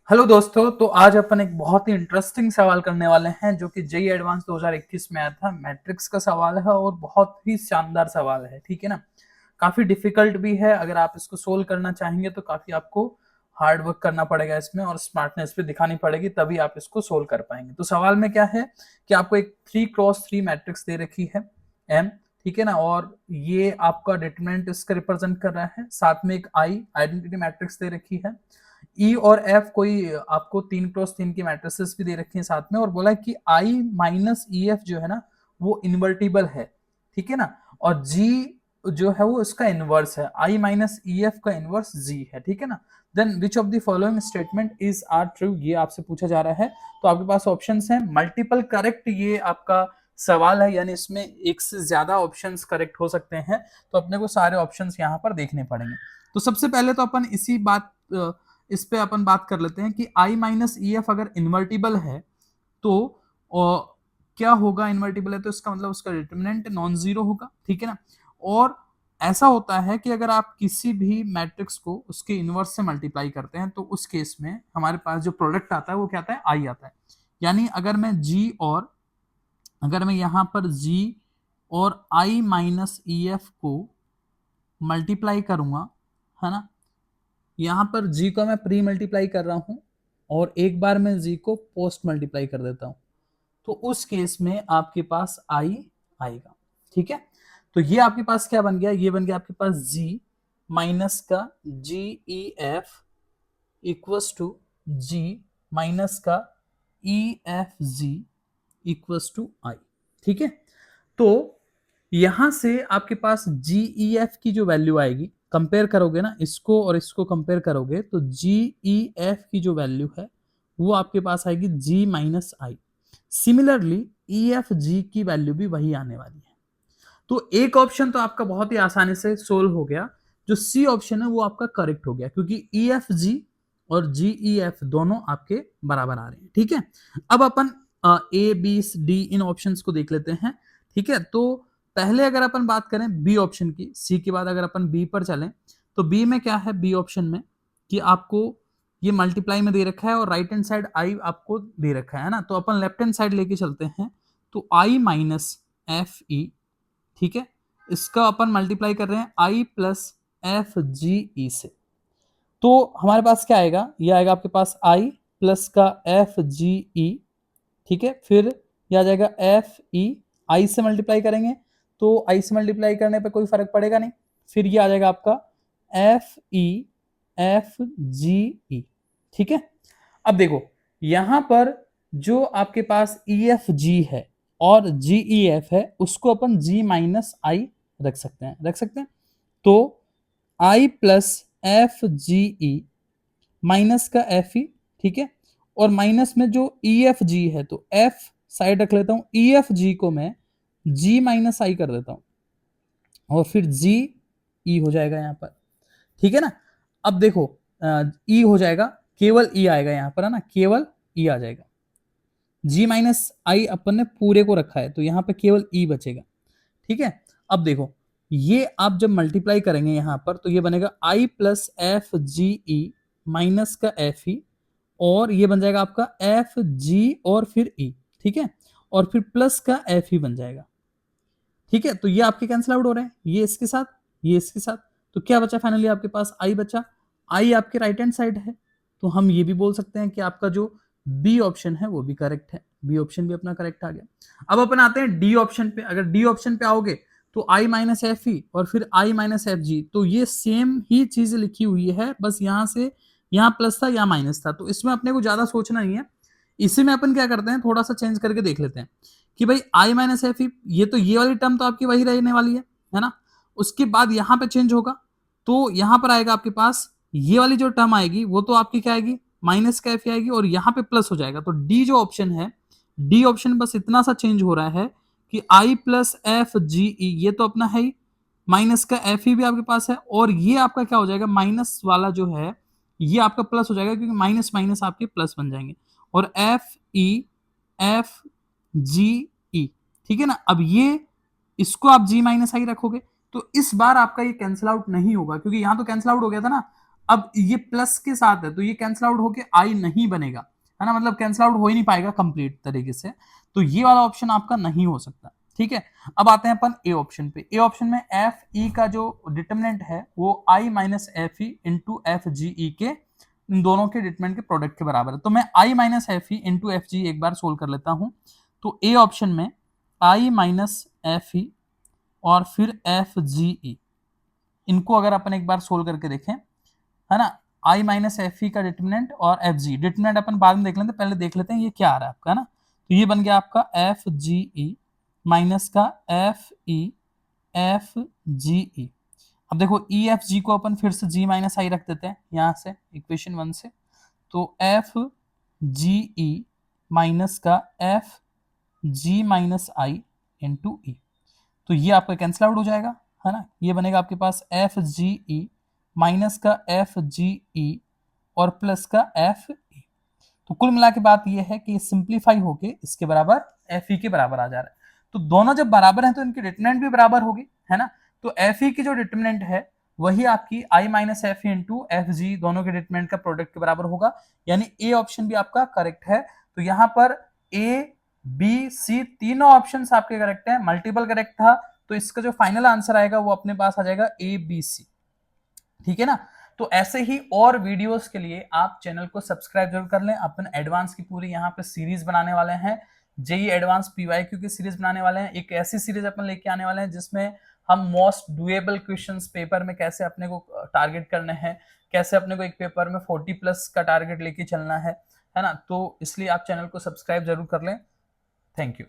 Hello दोस्तों, तो आज अपन एक बहुत ही इंटरेस्टिंग सवाल करने वाले हैं जो कि जेईई एडवांस 2021 में आया था। मैट्रिक्स का सवाल है और बहुत ही शानदार सवाल है, ठीक है ना। काफी डिफिकल्ट भी है। अगर आप इसको सोल्व करना चाहेंगे तो काफी आपको हार्ड वर्क करना पड़ेगा इसमें और स्मार्टनेस भी दिखानी पड़ेगी, तभी आप इसको सोल्व कर पाएंगे। तो सवाल में क्या है कि आपको एक 3x3 मैट्रिक्स दे रखी है एम, ठीक है ना, और ये आपका डिटरमिनेंट इसका रिप्रेजेंट कर रहा है। साथ में एक आई आइडेंटिटी मैट्रिक्स दे रखी है। ई और एफ कोई आपको 3x3 की मैट्रिसेस भी दे रखी है साथ में, और बोला है कि आई माइनस ई एफ जो है ना वो इन्वर्टिबल है, ठीक है ना। और जी जो है वो इसका इनवर्स है। आई माइनस ई एफ का इनवर्स जी है, ठीक है ना। Then which of the following statement is are true, ये आपसे पूछा जा रहा है। तो आपके पास ऑप्शंस हैं मल्टीपल करेक्ट, ये आपका सवाल है, यानी इसमें एक से ज्यादा ऑप्शंस करेक्ट हो सकते हैं। तो अपने को सारे ऑप्शंस यहाँ पर देखने पड़ेंगे। तो सबसे पहले तो अपन इस पे अपन बात कर लेते हैं कि आई माइनस ई एफ अगर इन्वर्टिबल है तो क्या होगा। इन्वर्टिबल है तो इसका मतलब उसका डिटरमिनेंट नॉन जीरो होगा, ठीक है ना। और ऐसा होता है कि अगर आप किसी भी मैट्रिक्स को उसके इनवर्स से मल्टीप्लाई करते हैं तो उस केस में हमारे पास जो प्रोडक्ट आता है वो क्या आता है, आई आता है। यानी अगर मैं यहां पर जी और आई माइनस ई एफ को मल्टीप्लाई करूंगा, है ना। यहां पर जी को मैं प्री मल्टीप्लाई कर रहा हूं और एक बार मैं जी को पोस्ट मल्टीप्लाई कर देता हूं, तो उस केस में आपके पास आई आएगा, ठीक है। तो ये आपके पास क्या बन गया, ये बन गया आपके पास जी माइनस का G E F equals to G minus का E F G equals to I, ठीक है। तो यहां से आपके पास जी ई एफ की जो वैल्यू आएगी, कंपेयर करोगे ना इसको और इसको कंपेयर करोगे, तो जी ई एफ की जो वैल्यू है वो आपके पास आएगी जी माइनस आई। सिमिलरली ई एफ जी की वैल्यू भी वही आने वाली है। तो एक ऑप्शन तो आपका बहुत ही आसानी से सोल्व हो गया। जो सी ऑप्शन है वो आपका करेक्ट हो गया, क्योंकि ई एफ जी और जी ई एफ दोनों आपके बराबर आ रहे हैं, ठीक है। अब अपन ए बी डी इन ऑप्शंस को देख लेते हैं, ठीक है। तो पहले अगर अपन बात करें बी ऑप्शन की, सी के बाद अगर अपन बी पर चलें, तो बी में क्या है, बी ऑप्शन में कि आपको ये मल्टीप्लाई में दे रखा है और राइट हैंड साइड आई आपको दे रखा है ना। तो अपन लेफ्ट हैंड साइड लेके चलते हैं, तो आई माइनस एफ ई, ठीक है, इसका अपन मल्टीप्लाई कर रहे हैं आई प्लस एफ जी ई से। तो हमारे पास क्या आएगा, ये आएगा आपके पास आई प्लस का एफ जी ई, ठीक है। फिर ये आ जाएगा एफ ई, आई से मल्टीप्लाई करेंगे तो आई से मल्टीप्लाई करने पे कोई फर्क पड़ेगा नहीं। फिर ये आ जाएगा आपका एफ ई एफ जी ई, ठीक है। अब देखो यहां पर जो आपके पास ई एफ जी है और जी ई एफ है, उसको अपन जी माइनस आई रख सकते हैं। तो आई plus F G E minus का एफ ई, ठीक है। और माइनस में जो ई एफ जी है तो एफ साइड रख लेता हूं, ई एफ जी को मैं जी माइनस आई कर देता हूं और फिर जी ई हो जाएगा यहां पर, ठीक है ना। अब देखो ई हो जाएगा, केवल ई आएगा यहां पर, है ना, केवल ई आ जाएगा। जी माइनस आई अपन ने पूरे को रखा है तो यहां पे केवल ई बचेगा, ठीक है। अब देखो ये आप जब मल्टीप्लाई करेंगे यहां पर तो ये बनेगा आई plus F G E minus का एफ ई, और ये बन जाएगा आपका एफ जी और फिर ई, ठीक है। और फिर प्लस का एफ ई बन जाएगा, ठीक है। तो ये आपके कैंसिल आउट हो रहे हैं, ये इसके साथ, ये इसके साथ। तो क्या बचा फाइनली आपके पास, आई बचा। आई आपके राइट हैंड साइड है, तो हम ये भी बोल सकते हैं कि आपका जो बी ऑप्शन है वो भी करेक्ट है। बी ऑप्शन भी अपना करेक्ट आ गया। अब अपन आते हैं डी ऑप्शन पे। अगर डी ऑप्शन पे आओगे तो आई माइनस एफ ई और फिर आई माइनस एफ जी, तो ये सेम ही चीज लिखी हुई है, बस यहां से यहाँ प्लस था यहाँ माइनस था, तो इसमें अपने को ज्यादा सोचना नहीं है। इसी में अपन क्या करते हैं, थोड़ा सा चेंज करके देख लेते हैं कि भाई आई माइनस एफ ई, ये तो ये वाली टर्म तो आपकी वही रहने वाली है ना। उसके बाद यहाँ पे चेंज होगा तो यहाँ पर आएगा आपके पास ये वाली जो टर्म आएगी वो तो आपकी क्या आएगी, माइनस का एफ आएगी, और यहाँ पे प्लस हो जाएगा। तो डी जो ऑप्शन है, डी ऑप्शन बस इतना सा चेंज हो रहा है कि आई प्लस एफ जी ई, ये तो अपना है ही, माइनस का एफ ई भी आपके पास है, और ये आपका क्या हो जाएगा, माइनस वाला जो है ये आपका प्लस हो जाएगा, क्योंकि माइनस माइनस आपके प्लस बन जाएंगे। और एफ ई एफ जी ई, ठीक है ना। अब ये इसको आप जी माइनस आई रखोगे तो इस बार आपका ये कैंसिल आउट नहीं होगा, क्योंकि यहां तो कैंसिल आउट हो गया था ना। अब ये प्लस के साथ है तो ये कैंसिल आउट होके आई नहीं बनेगा, है ना, मतलब कैंसिल आउट हो ही नहीं पाएगा कंप्लीट तरीके से, तो ये वाला ऑप्शन आपका नहीं हो सकता। ठीक है, अब आते हैं अपन ए ऑप्शन पे। ए ऑप्शन में एफ ई का जो डिटरमिनेंट है वो I minus F E into F G E के, इन दोनों के डिटरमिनेंट के प्रोडक्ट के बराबर है। तो मैं I minus F E into F G एक बार सोल्व कर लेता हूं। तो ए ऑप्शन में आई माइनस एफ ई और फिर एफ जी ई, इनको अगर अपन एक बार सोल्व करके देखें, है ना, आई माइनस एफ ई का डिटरमिनेंट और एफ जी, डिटरमिनेंट अपन बाद में देख लेते हैं, पहले देख लेते हैं ये क्या आ रहा है आपका, है ना। तो ये बन गया आपका एफ जी ई माइनस का एफ ई एफ जी ई। अब देखो ई एफ जी को अपन फिर से जी माइनस आई रख देते हैं यहां से इक्वेशन 1 से, तो एफ जी ई माइनस का एफ जी माइनस आई इंटू ई, तो ये आपका कैंसिल आउट हो जाएगा, है ना। ये बनेगा आपके पास एफ जी ई माइनस का एफ जी ई और प्लस का एफ ई। तो कुल मिला के बात ये है कि ये सिंप्लीफाई होके इसके बराबर एफ ई के बराबर आ जा रहा है। तो दोनों जब बराबर हैं तो इनकी डिटरमिनेंट भी बराबर होगी, है ना। तो एफ ई की जो डिटरमिनेंट है वही आपकी I minus F E into F G दोनों के डिटरमिनेंट का प्रोडक्ट के बराबर होगा, यानी ए ऑप्शन भी आपका करेक्ट है। तो यहां पर ए बी सी तीनों ऑप्शंस आपके करेक्ट हैं, मल्टीपल करेक्ट था, तो इसका जो फाइनल आंसर आएगा वो अपने पास आ जाएगा ए बी सी। ठीक है ना। तो ऐसे ही और वीडियोस के लिए आप चैनल को सब्सक्राइब जरूर कर लें। अपन एडवांस की पूरी यहाँ पे सीरीज बनाने वाले हैं, जेई एडवांस पीवाईक्यू की सीरीज बनाने वाले हैं। एक ऐसी सीरीज अपन लेके आने वाले हैं जिसमें हम मोस्ट डुएबल क्वेश्चंस पेपर में कैसे अपने को टारगेट करने हैं, कैसे अपने को एक पेपर में 40+ का टारगेट लेके चलना है ना। तो इसलिए आप चैनल को सब्सक्राइब जरूर कर लें। Thank you.